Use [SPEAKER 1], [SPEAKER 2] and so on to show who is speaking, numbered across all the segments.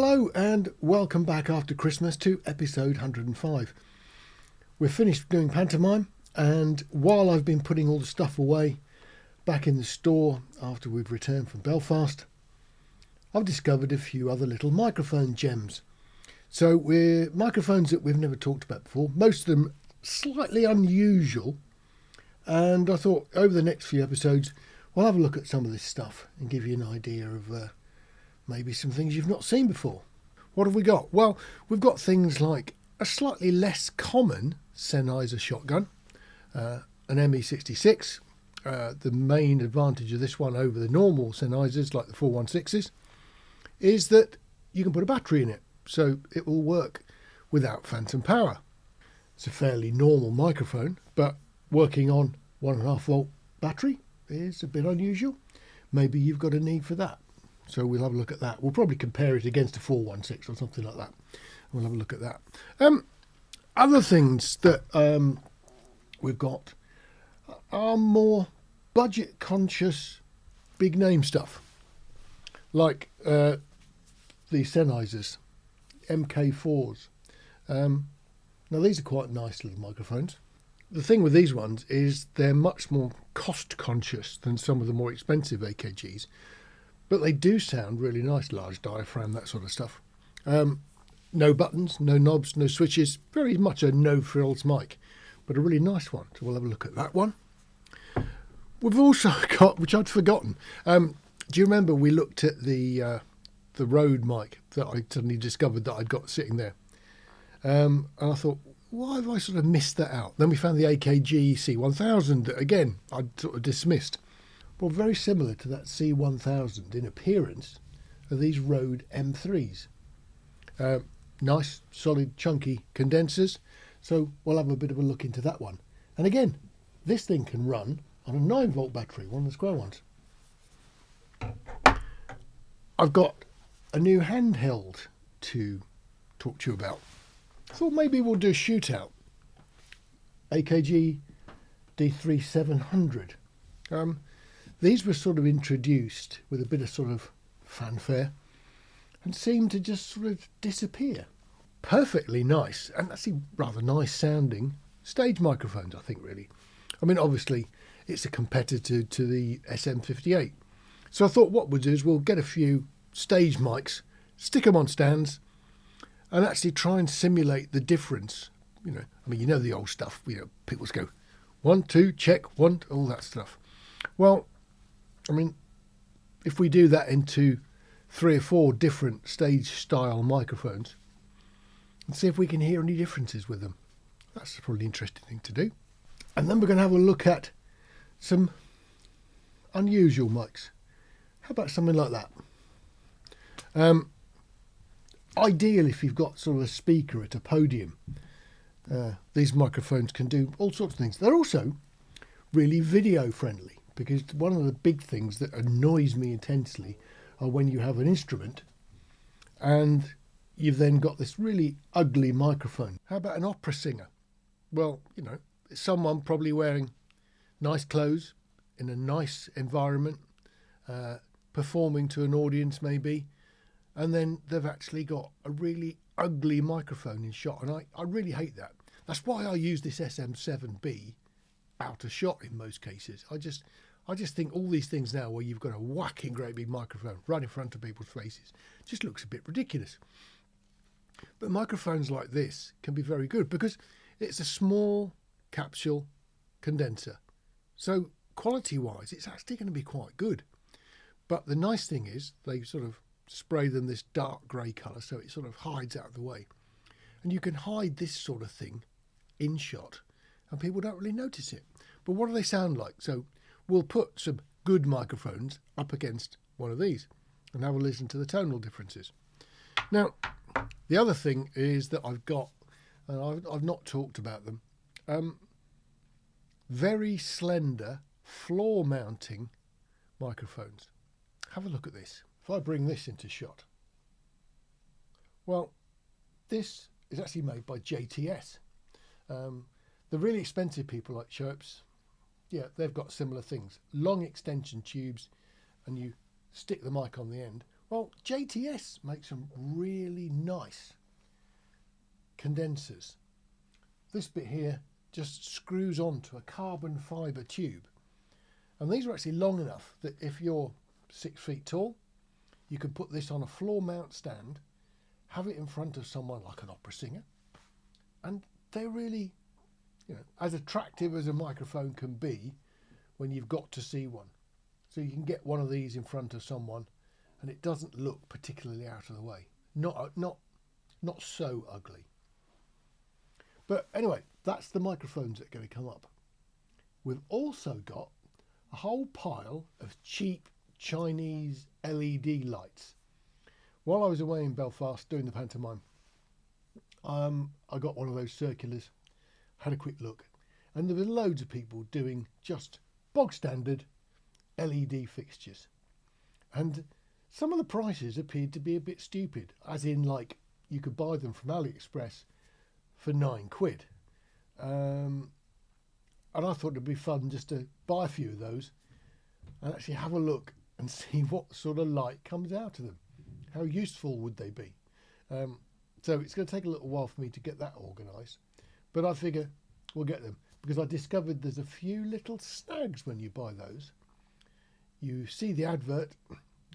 [SPEAKER 1] Hello and welcome back after Christmas to episode 105. We're finished doing pantomime, and while I've been putting all the stuff away back in the store after we've returned from Belfast, I've discovered a few other little microphone gems. So we're microphones that we've never talked about before, most of them slightly unusual, and I thought over the next few episodes we'll have a look at some of this stuff and give you an idea of maybe some things you've not seen before. What have we got? Well, we've got things like a slightly less common Sennheiser shotgun, an ME66. The main advantage of this one over the normal Sennheisers like the 416s is that you can put a battery in it, so it will work without phantom power. It's a fairly normal microphone, but working on 1.5 volt battery is a bit unusual. Maybe you've got a need for that. So we'll have a look at that. We'll probably compare it against a 416 or something like that. We'll have a look at that. Other things that we've got are more budget conscious, big name stuff. Like the Sennheisers, MK4s. Now these are quite nice little microphones. The thing with these ones is they're much more cost conscious than some of the more expensive AKGs. But they do sound really nice, large diaphragm, that sort of stuff. No buttons, no knobs, no switches. Very much a no-frills mic, but a really nice one. So we'll have a look at that one. We've also got, which I'd forgotten. Do you remember we looked at the Rode mic that I suddenly discovered that I'd got sitting there? And I thought, why have I sort of missed that out? Then we found the AKG C1000 that, again, I'd sort of dismissed. Well, very similar to that C1000 in appearance are these Rode M3s. Nice, solid, chunky condensers. So we'll have a bit of a look into that one. And again, this thing can run on a 9 volt battery, one of the square ones. I've got a new handheld to talk to you about. I thought maybe we'll do a shootout. AKG D3700. These were sort of introduced with a bit of sort of fanfare and seemed to just sort of disappear. Perfectly nice, and actually rather nice sounding stage microphones, I think, really. I mean, obviously, it's a competitor to the SM58. So I thought what we'll do is we'll get a few stage mics, stick them on stands, and actually try and simulate the difference. You know, I mean, you know the old stuff. You know, people go, 1, 2, check, 1, all that stuff. Well, I mean, if we do that into 3 or 4 different stage style microphones and see if we can hear any differences with them. That's probably an interesting thing to do. And then we're going to have a look at some unusual mics. How about something like that? Ideal if you've got sort of a speaker at a podium. These microphones can do all sorts of things. They're also really video friendly. Because one of the big things that annoys me intensely are when you have an instrument and you've then got this really ugly microphone. How about an opera singer? Well, you know, someone probably wearing nice clothes in a nice environment, performing to an audience maybe, and then they've actually got a really ugly microphone in shot. And I really hate that. That's why I use this SM7B out of shot in most cases. I just think all these things now where you've got a whacking great big microphone right in front of people's faces just looks a bit ridiculous. But microphones like this can be very good because it's a small capsule condenser. So quality-wise, it's actually going to be quite good. But the nice thing is they sort of spray them this dark grey colour so it sort of hides out of the way. And you can hide this sort of thing in shot and people don't really notice it. But what do they sound like? So we'll put some good microphones up against one of these and have a listen to the tonal differences. Now, the other thing is that I've got, and I've not talked about them, very slender floor mounting microphones. Have a look at this. If I bring this into shot, well, this is actually made by JTS. The really expensive people like Schoeps, yeah, they've got similar things. Long extension tubes, and you stick the mic on the end. Well, JTS makes some really nice condensers. This bit here just screws onto a carbon fibre tube. And these are actually long enough that if you're 6 feet tall, you can put this on a floor mount stand, have it in front of someone like an opera singer, and they're really, as attractive as a microphone can be when you've got to see one. So you can get one of these in front of someone and it doesn't look particularly out of the way. Not so ugly. But anyway, that's the microphones that are going to come up. We've also got a whole pile of cheap Chinese LED lights. While I was away in Belfast doing the pantomime, I got one of those circulars, had a quick look, and there were loads of people doing just bog standard LED fixtures. And some of the prices appeared to be a bit stupid, as in like you could buy them from AliExpress for £9. And I thought it'd be fun just to buy a few of those and actually have a look and see what sort of light comes out of them. How useful would they be? So it's going to take a little while for me to get that organised, but I figure we'll get them, because I discovered there's a few little snags when you buy those. You see the advert,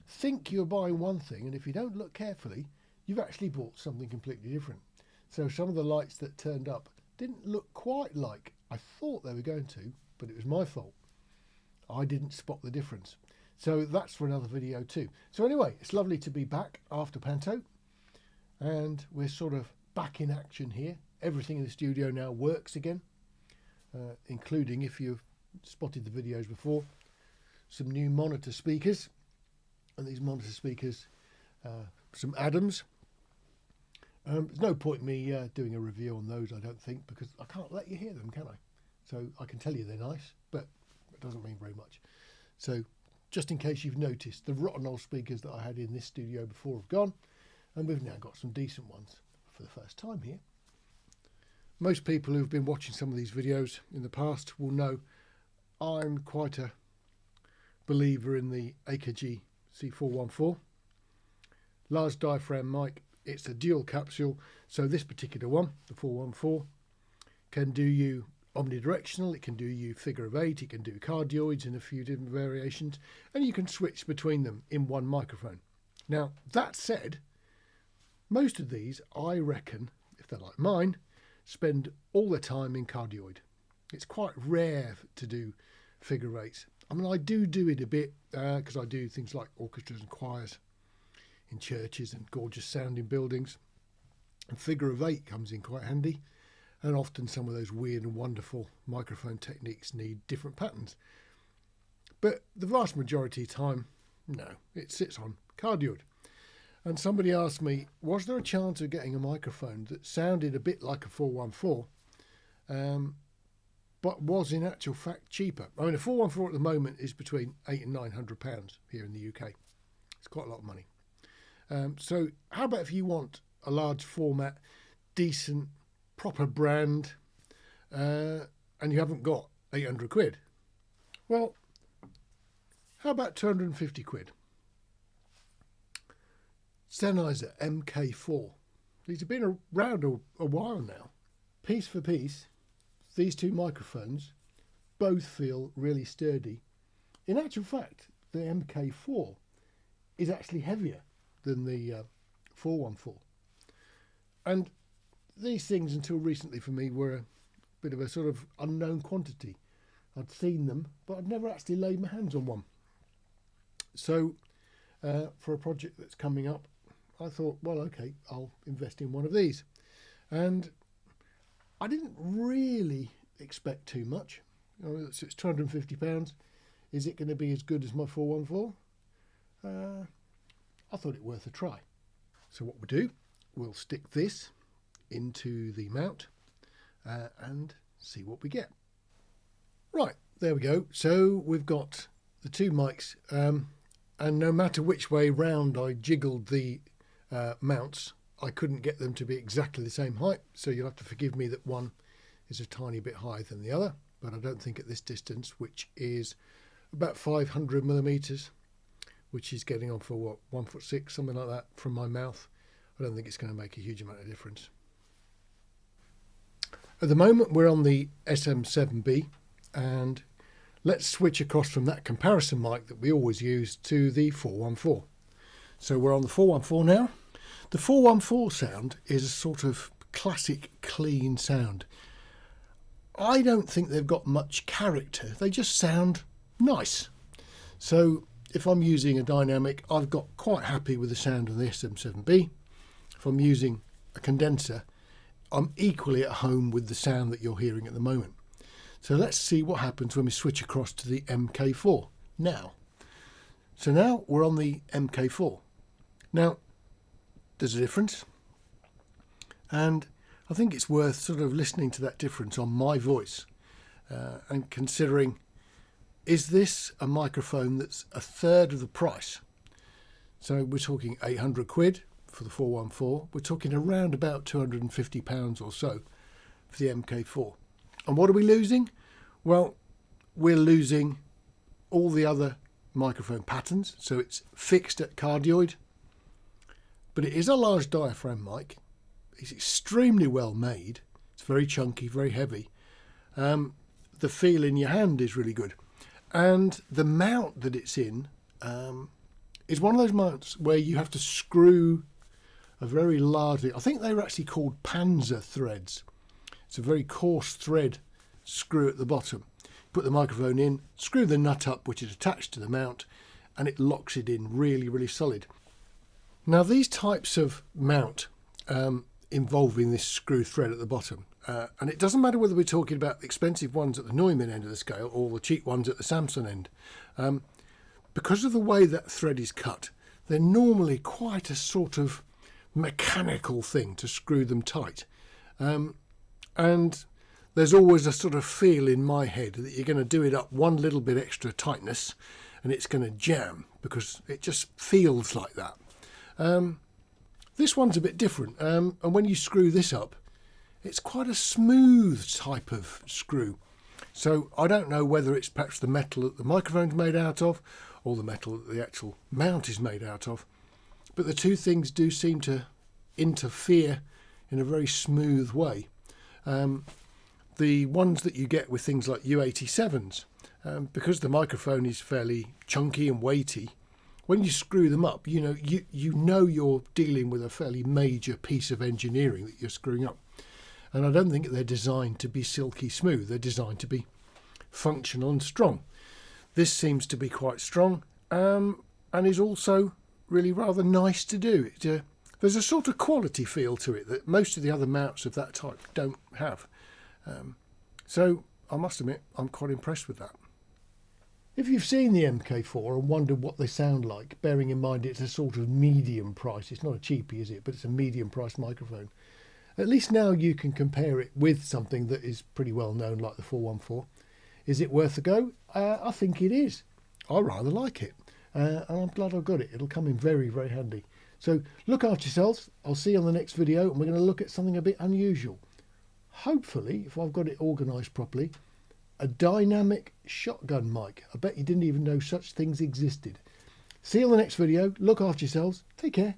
[SPEAKER 1] think you're buying one thing, and if you don't look carefully, you've actually bought something completely different. So some of the lights that turned up didn't look quite like I thought they were going to, but it was my fault. I didn't spot the difference. So that's for another video too. So anyway, it's lovely to be back after Panto, and we're sort of back in action here. Everything in the studio now works again, including, if you've spotted the videos before, some new monitor speakers. And these monitor speakers, some Adams. There's no point in me doing a review on those, I don't think, because I can't let you hear them, can I? So I can tell you they're nice, but it doesn't mean very much. So just in case you've noticed, the rotten old speakers that I had in this studio before have gone, and we've now got some decent ones for the first time here. Most people who've been watching some of these videos in the past will know I'm quite a believer in the AKG C414. Large diaphragm mic. It's a dual capsule, so this particular one, the 414, can do you omnidirectional, it can do you figure of 8, it can do cardioids in a few different variations, and you can switch between them in one microphone. Now, that said, most of these, I reckon, if they're like mine, spend all their time in cardioid. It's quite rare to do figure 8s. I mean, I do it a bit because I do things like orchestras and choirs in churches and gorgeous sounding buildings, and figure of 8 comes in quite handy, and often some of those weird and wonderful microphone techniques need different patterns. But the vast majority of the time, no, it sits on cardioid. And somebody asked me, was there a chance of getting a microphone that sounded a bit like a 414, but was in actual fact cheaper? I mean, a 414 at the moment is between £800 and £900 here in the UK. It's quite a lot of money. So how about if you want a large format, decent, proper brand, and you haven't got £800? Well, how about £250? Sennheiser MK4. These have been around a while now. Piece for piece, these two microphones both feel really sturdy. In actual fact, the MK4 is actually heavier than the 414. And these things, until recently for me, were a bit of a sort of unknown quantity. I'd seen them, but I'd never actually laid my hands on one. So for a project that's coming up, I thought, well, okay, I'll invest in one of these. And I didn't really expect too much. It's £250. Is it going to be as good as my 414? I thought it worth a try. So what we'll do, we'll stick this into the mount and see what we get. Right, there we go. So we've got the two mics, and no matter which way round I jiggled the mounts, I couldn't get them to be exactly the same height, so you'll have to forgive me that one is a tiny bit higher than the other, but I don't think at this distance, which is about 500 millimeters, which is getting on for what, 1'6", something like that from my mouth. I don't think it's going to make a huge amount of difference. At the moment we're on the SM7B, and let's switch across from that comparison mic that we always use to the 414. So we're on the 414 now. The 414 sound is a sort of classic clean sound. I don't think they've got much character, they just sound nice. So if I'm using a dynamic, I've got quite happy with the sound of the SM7B. If I'm using a condenser, I'm equally at home with the sound that you're hearing at the moment. So let's see what happens when we switch across to the MK4 now. So now we're on the MK4. Now, there's a difference, and I think it's worth sort of listening to that difference on my voice and considering, is this a microphone that's a third of the price? So we're talking 800 quid for the 414. We're talking around about £250 or so for the MK4. And what are we losing? Well, we're losing all the other microphone patterns. So it's fixed at cardioid, but it is a large diaphragm mic. It's extremely well made. It's very chunky, very heavy. The feel in your hand is really good. And the mount that it's in is one of those mounts where you have to screw a very large, I think they were actually called Panzer threads. It's a very coarse thread screw at the bottom. Put the microphone in, screw the nut up which is attached to the mount, and it locks it in really, really solid. Now these types of mount involving this screw thread at the bottom, and it doesn't matter whether we're talking about the expensive ones at the Neumann end of the scale or the cheap ones at the Samson end, because of the way that thread is cut, they're normally quite a sort of mechanical thing to screw them tight. And there's always a sort of feel in my head that you're going to do it up one little bit extra tightness and it's going to jam, because it just feels like that. This one's a bit different, and when you screw this up, it's quite a smooth type of screw. So I don't know whether it's perhaps the metal that the microphone's made out of or the metal that the actual mount is made out of, but the two things do seem to interfere in a very smooth way. The ones that you get with things like U87s, because the microphone is fairly chunky and weighty, when you screw them up, you know you're dealing with a fairly major piece of engineering that you're screwing up. And I don't think they're designed to be silky smooth. They're designed to be functional and strong. This seems to be quite strong, and is also really rather nice to do. There's a sort of quality feel to it that most of the other mounts of that type don't have. So I must admit, I'm quite impressed with that. If you've seen the MK4 and wondered what they sound like, bearing in mind it's a sort of medium price, it's not a cheapie, is it? But it's a medium price microphone. At least now you can compare it with something that is pretty well known like the 414. Is it worth a go? I think it is. I rather like it. And I'm glad I've got it. It'll come in very, very handy. So look after yourselves. I'll see you on the next video, and we're going to look at something a bit unusual. Hopefully, if I've got it organised properly, a dynamic shotgun mic. I bet you didn't even know such things existed. See you on the next video. Look after yourselves. Take care.